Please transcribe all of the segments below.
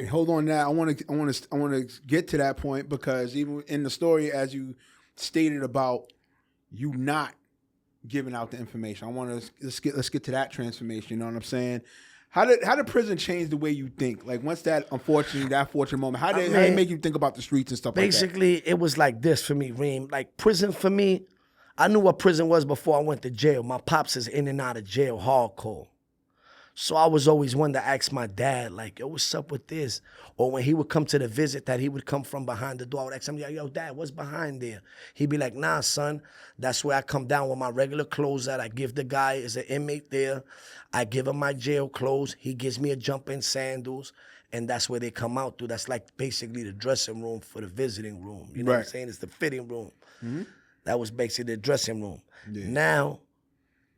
Hold on now. I want to get to that point because even in the story, as you stated about you not giving out the information, I want to let's get to that transformation. You know what I'm saying? How did prison change the way you think? Like once that fortunate moment, how did it make you think about the streets and stuff like that? Basically, it was like this for me, Reem. Like prison for me, I knew what prison was before I went to jail. My pops is in and out of jail hardcore. So I was always one to ask my dad, like, yo, what's up with this? Or when he would come to the visit that he would come from behind the door, I would ask him, yo, Dad, what's behind there? He'd be like, nah, son, that's where I come down with my regular clothes at. I give the guy, is an inmate there. I give him my jail clothes. He gives me a jump-in sandals, and that's where they come out through. That's like basically the dressing room for the visiting room. You know what I'm saying? It's the fitting room. Mm-hmm. That was basically the dressing room. Yeah. Now,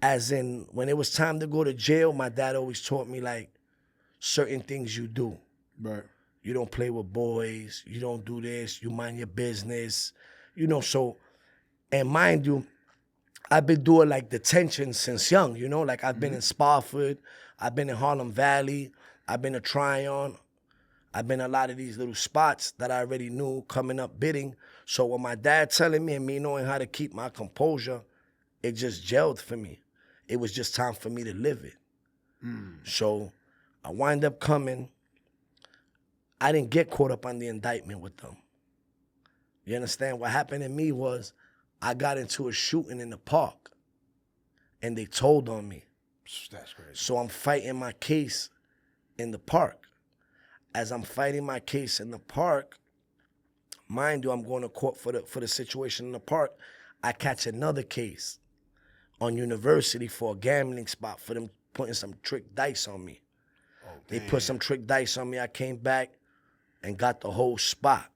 as in, when it was time to go to jail, my dad always taught me, like, certain things you do. Right. You don't play with boys. You don't do this. You mind your business. You know, so, and mind you, I've been doing, like, detention since young, you know? Like, I've been in Spofford. I've been in Harlem Valley. I've been to Tryon. I've been a lot of these little spots that I already knew coming up bidding. So when my dad telling me and me knowing how to keep my composure, it just gelled for me. It was just time for me to live it. So I wind up coming. I didn't get caught up on the indictment with them. You understand? What happened to me was I got into a shooting in the park, and they told on me. That's crazy. So I'm fighting my case in the park. As I'm fighting my case in the park, mind you, I'm going to court for the situation in the park. I catch another case on University for a gambling spot for them putting some trick dice on me. Oh, they put some trick dice on me. I came back and got the whole spot.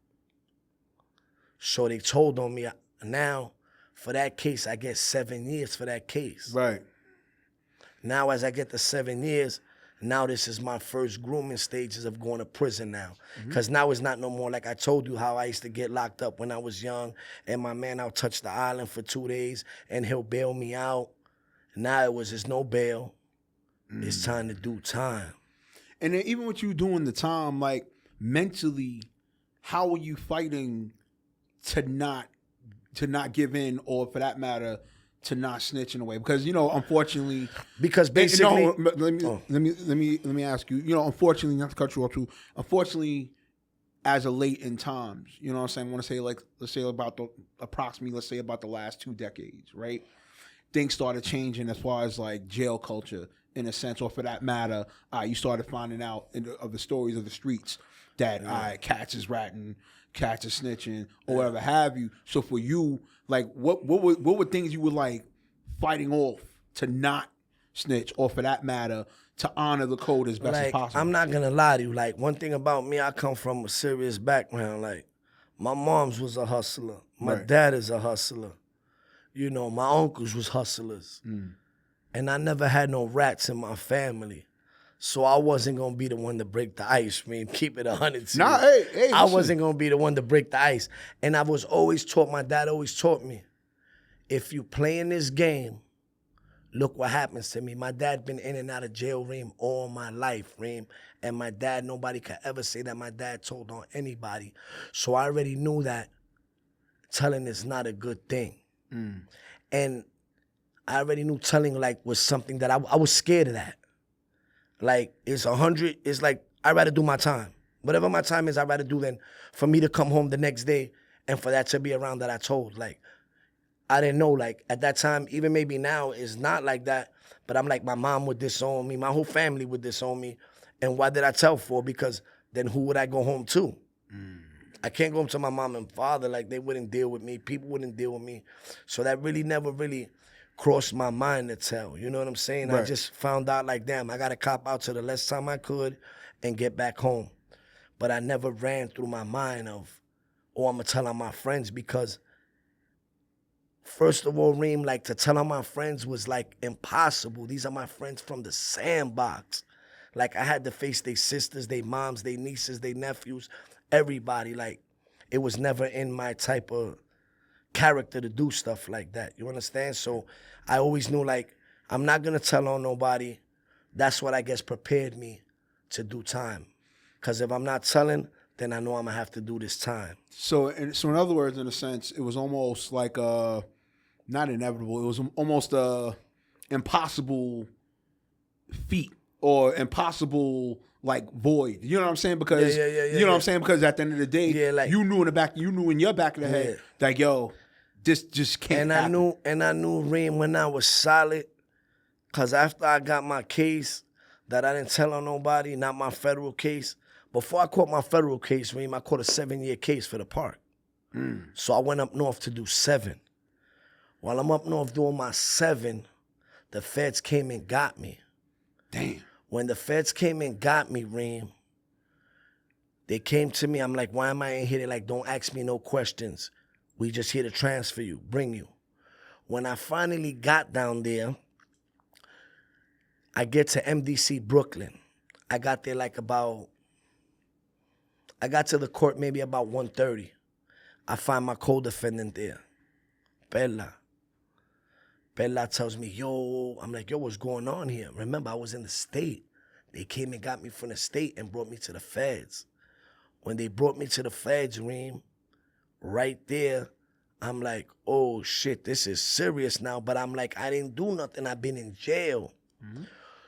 So they told on me. Now, for that case, I get 7 years for that case. Right. Now, as I get the 7 years, now this is my first grooming stages of going to prison now. Because now it's not no more like I told you how I used to get locked up when I was young, and my man out touch the island for 2 days, and he'll bail me out. Now it's no bail. It's time to do time. And then even with you doing the time, like mentally, how are you fighting to not give in, or for that matter, to not snitch in a way? Because, you know, unfortunately, because basically, let me ask you, you know, unfortunately, not to cut you off too, unfortunately, as of late in times, you know what I'm saying, I want to say, like, let's say about the last 2 decades, right? Things started changing as far as like jail culture in a sense, or for that matter, you started finding out of the stories of the streets that cats is ratting, cats is snitching, or whatever have you. So for you, like, what were things you were like fighting off to not snitch, or for that matter, to honor the code as best as possible? I'm not gonna lie to you. Like, one thing about me, I come from a serious background. Like, my mom's was a hustler. My dad is a hustler. You know, my uncles was hustlers. And I never had no rats in my family. So I wasn't gonna be the one to break the ice, man. Keep it 100. Nah, hey, I wasn't gonna be the one to break the ice. And I was always taught, my dad always taught me, if you play in this game, look what happens to me. My dad been in and out of jail, Reem, all my life, Reem. And my dad, nobody could ever say that my dad told on anybody. So I already knew that telling is not a good thing. And I already knew telling, like, was something that I was scared of that. Like, it's 100, it's like, I'd rather do my time. Whatever my time is, I'd rather do than for me to come home the next day and for that to be around that I told. Like, I didn't know, like, at that time, even maybe now, it's not like that, but I'm like, my mom would disown me, my whole family would disown me. And why did I tell for? Because then who would I go home to? I can't go home to my mom and father, like, they wouldn't deal with me, people wouldn't deal with me. So that really never really crossed my mind to tell, you know what I'm saying? Right. I just found out, like, damn, I gotta cop out to the less time I could and get back home. But I never ran through my mind of, oh, I'm gonna tell on my friends, because first of all, Reem, like, to tell on my friends was like impossible. These are my friends from the sandbox. Like, I had to face their sisters, their moms, their nieces, their nephews, everybody. Like, it was never in my type of character to do stuff like that. You understand? So I always knew, like, I'm not gonna tell on nobody. That's what I guess prepared me to do time. Because if I'm not telling, then I know I'm going to have to do this time. So in other words, in a sense, it was almost like not inevitable. It was almost a impossible feat or impossible like void. You know what I'm saying? Because you know what I'm saying? Because at the end of the day, like, you knew in your back of the head, like, yo, this just can't happen. I knew Reem when I was solid, because after I got my case that I didn't tell on nobody, not my federal case. Before I caught my federal case, Reem, I caught a 7-year case for the park. So I went up north to do 7. While I'm up north doing my 7, the feds came and got me. Damn. When the feds came and got me, Reem, they came to me. I'm like, why am I in here? They're like, don't ask me no questions. We just here to transfer you, bring you. When I finally got down there, I get to MDC Brooklyn. I got there I got to the court maybe about 1:30. I find my co-defendant there, Bella. Bella tells me, yo, I'm like, yo, what's going on here? Remember, I was in the state. They came and got me from the state and brought me to the feds. When they brought me to the feds, Reem, right there, I'm like, oh, shit, this is serious now. But I'm like, I didn't do nothing. I've been in jail.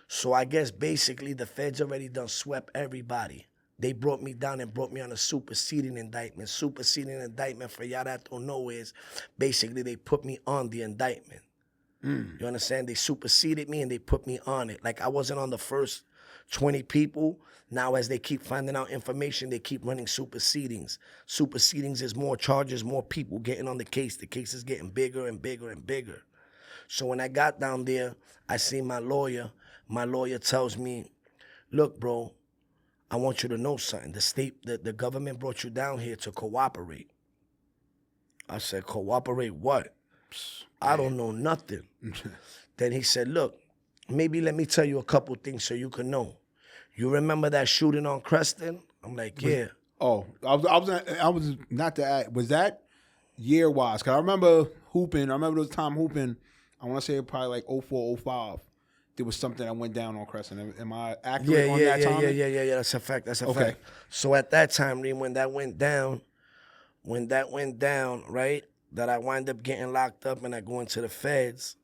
So I guess basically the feds already done swept everybody. They brought me down and brought me on a superseding indictment. Superseding indictment, for y'all that don't know, is basically they put me on the indictment. You understand? They superseded me and they put me on it. Like I wasn't on the first 20 people. Now as they keep finding out information, they keep running supersedings. Supersedings is more charges, more people getting on the case. The case is getting bigger and bigger and bigger. So when I got down there, I seen my lawyer. My lawyer tells me, look, bro, I want you to know something. The government brought you down here to cooperate. I said, cooperate what? I don't know nothing. Then he said, look, maybe let me tell you a couple things so you can know. You remember that shooting on Creston? I'm like, yeah. Oh, I was not that. Was that year-wise? Because I remember hooping. I remember those time hooping. I want to say probably like 04, 05. There was something that went down on Crescent. Am I accurate on that time? Yeah. That's a fact. That's a fact. So at that time, when that went down, right, that I wind up getting locked up and I go into the feds,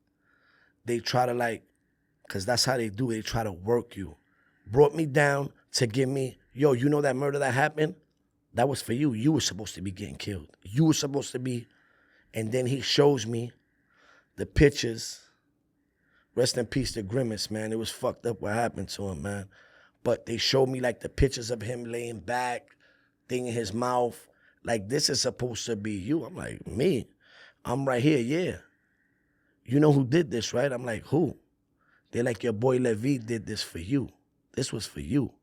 they try to because that's how they do it. They try to work you. Brought me down to give me, yo, you know that murder that happened? That was for you. You were supposed to be getting killed. You were supposed to be. And then he shows me the pictures. Rest in peace to Grimace, man. It was fucked up what happened to him, man. But they showed me the pictures of him laying back, thing in his mouth. Like, this is supposed to be you. I'm like, me? I'm right here, yeah. You know who did this, right? I'm like, who? They're like, your boy Levi did this for you. This was for you.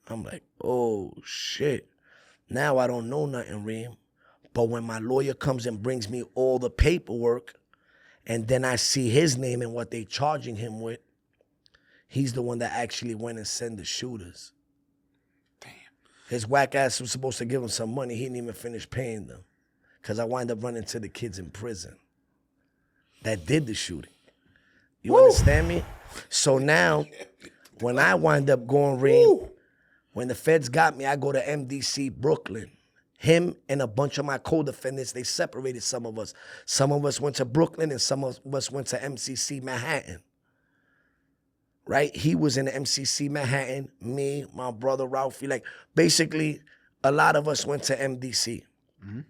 I'm like, oh, shit. Now I don't know nothing, Reem. But when my lawyer comes and brings me all the paperwork, and then I see his name and what they charging him with, he's the one that actually went and sent the shooters. Damn. His whack ass was supposed to give him some money. He didn't even finish paying them. Because I wind up running to the kids in prison that did the shooting. You understand me? So now, when I wind up going, Reem, when the feds got me, I go to MDC Brooklyn. Him and a bunch of my co-defendants, they separated some of us. Some of us went to Brooklyn and some of us went to MCC Manhattan. Right? He was in the MCC Manhattan, me, my brother Ralphie. Basically, a lot of us went to MDC. Mm-hmm.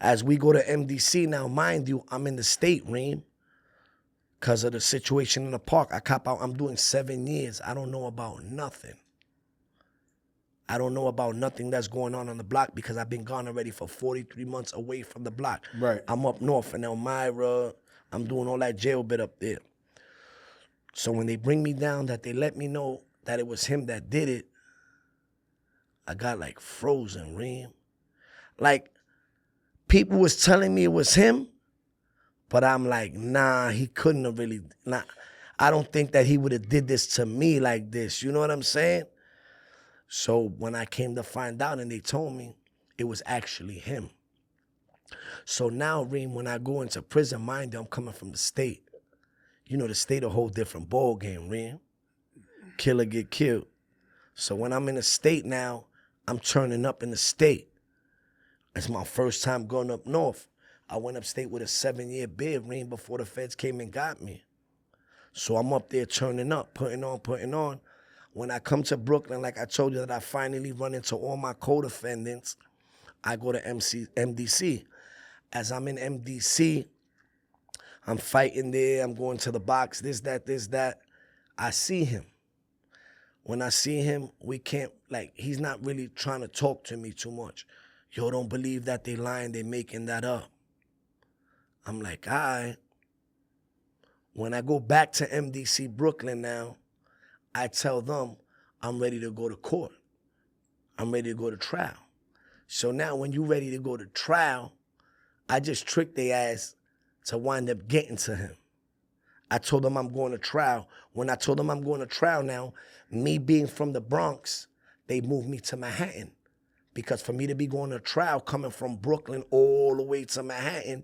As we go to MDC now, mind you, I'm in the state, Reem, because of the situation in the park. I cop out, I'm doing 7 years. I don't know about nothing. I don't know about nothing that's going on the block because I've been gone already for 43 months away from the block. Right. I'm up north in Elmira. I'm doing all that jail bit up there. So when they bring me down, that they let me know that it was him that did it, I got frozen, Reem. People was telling me it was him, but I'm like, nah, he couldn't have really, nah. I don't think that he would have did this to me like this. You know what I'm saying? So when I came to find out and they told me, it was actually him. So now, Reem, when I go into prison, mind you, I'm coming from the state. You know, the state a whole different ball game, Reem. Killer get killed. So when I'm in the state now, I'm turning up in the state. It's my first time going up north. I went upstate with a 7-year bid, Reem, before the feds came and got me. So I'm up there turning up, putting on. When I come to Brooklyn, like I told you that I finally run into all my co-defendants, I go to MDC. As I'm in MDC, I'm fighting there, I'm going to the box, this, that. I see him. When I see him, we can't, like, he's not really trying to talk to me too much. Yo, don't believe that they lying, they making that up. I'm like, all right. When I go back to MDC Brooklyn now, I tell them I'm ready to go to court. I'm ready to go to trial. So now when you ready to go to trial, I just tricked their ass to wind up getting to him. I told them I'm going to trial. When I told them I'm going to trial now, me being from the Bronx, they moved me to Manhattan. Because for me to be going to trial coming from Brooklyn all the way to Manhattan,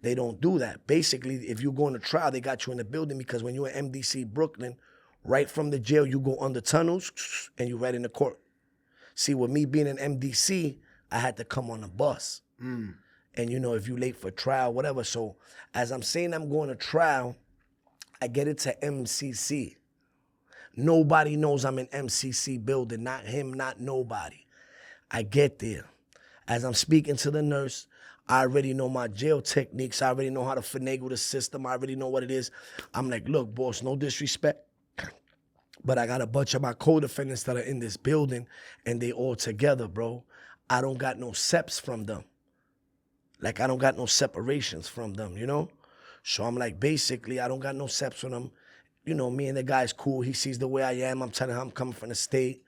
they don't do that. Basically, if you're going to trial, they got you in the building because when you're in MDC Brooklyn, right from the jail, you go under tunnels and you're right in the court. See, with me being in MDC, I had to come on a bus. And, you know, if you late for trial, whatever. So as I'm saying I'm going to trial, I get it to MCC. Nobody knows I'm in MCC building, not him, not nobody. I get there. As I'm speaking to the nurse, I already know my jail techniques. I already know how to finagle the system. I already know what it is. I'm like, look, boss, no disrespect, but I got a bunch of my co-defendants that are in this building, and they all together, bro. I don't got no seps from them. Like, I don't got no separations from them, you know? So I'm like, basically, I don't got no seps from them. You know, me and the guy's cool. He sees the way I am. I'm telling him I'm coming from the state.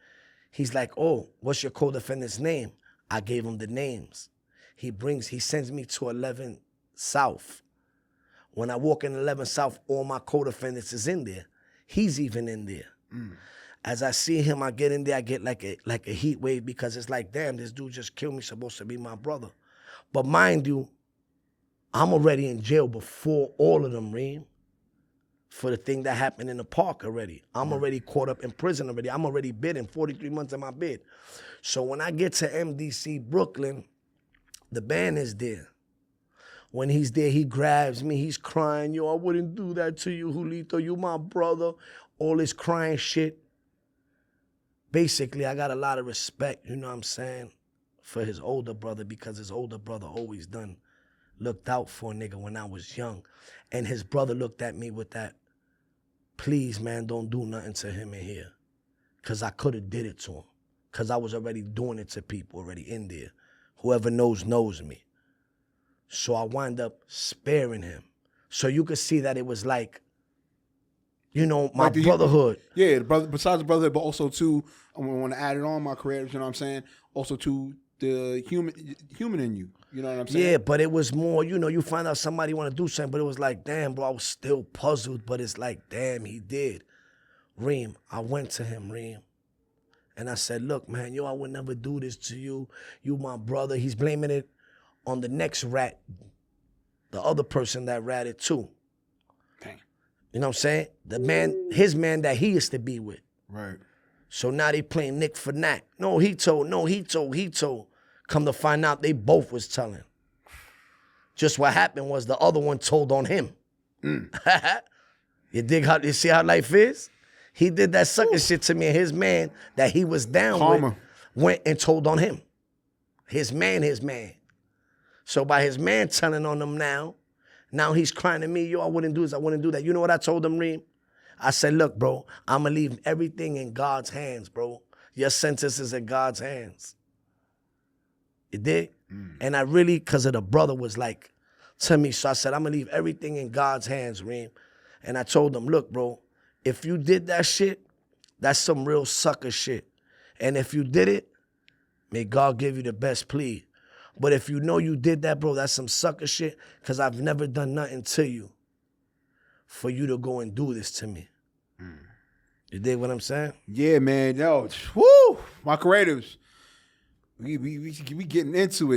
He's like, oh, what's your co-defendant's name? I gave him the names. He sends me to 11 South. When I walk in 11 South, all my co-defendants is in there. He's even in there. As I see him, I get in there, I get like a heat wave because it's like, damn, this dude just killed me, supposed to be my brother. But mind you, I'm already in jail before all of them, Reem, for the thing that happened in the park already. I'm already caught up in prison already. I'm already bidding 43 months in my bid. So when I get to MDC Brooklyn, the band is there. When he's there, he grabs me. He's crying. Yo, I wouldn't do that to you, Julito. You my brother. All this crying shit. Basically, I got a lot of respect, you know what I'm saying, for his older brother because his older brother always looked out for a nigga when I was young. And his brother looked at me with that, please, man, don't do nothing to him in here. Because I could have did it to him. Because I was already doing it to people already in there. Whoever knows me. So I wind up sparing him. So you could see that it was like, you know, my like brotherhood. Yeah, the brother, besides the brotherhood, but also too, I want to add it on my career, you know what I'm saying? Also to the human in you. You know what I'm saying? Yeah, but it was more, you know, you find out somebody want to do something, but it was like, damn, bro, I was still puzzled, but it's like, damn, he did. Reem, I went to him, Reem, and I said, look, man, yo, I would never do this to you. You my brother. He's blaming it on the next rat, the other person that ratted too. Dang. You know what I'm saying? The man, his man that he used to be with. Right. So now they playing Nick for Nat. No, he told. Come to find out, they both was telling. Just what happened was the other one told on him. You see how life is? He did that sucker shit to me, and his man that he was down with went and told on him. His man. So by his man telling on him now he's crying to me, yo, I wouldn't do this, I wouldn't do that. You know what I told him, Reem? I said, look, bro, I'm going to leave everything in God's hands, bro. Your sentence is in God's hands. You dig? And I really, because of the brother was like to me, so I said, I'm going to leave everything in God's hands, Reem. And I told him, look, bro, if you did that shit, that's some real sucker shit. And if you did it, may God give you the best plea. But if you know you did that, bro, that's some sucker shit, because I've never done nothing to you for you to go and do this to me. You dig what I'm saying? Yeah, man. Yo, woo! My creatives. We getting into it.